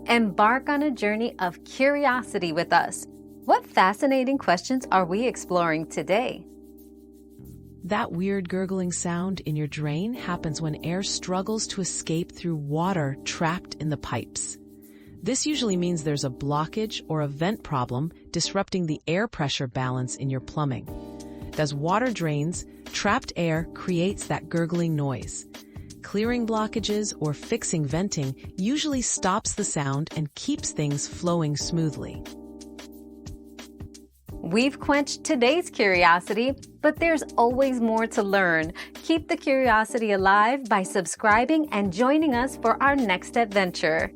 Embark on a journey of curiosity with us. What fascinating questions are we exploring today? That weird gurgling sound in your drain happens when air struggles to escape through water trapped in the pipes. This usually means there's a blockage or a vent problem disrupting the air pressure balance in your plumbing. As water drains, trapped air creates that gurgling noise. Clearing blockages or fixing venting usually stops the sound and keeps things flowing smoothly. We've quenched today's curiosity, but there's always more to learn. Keep the curiosity alive by subscribing and joining us for our next adventure.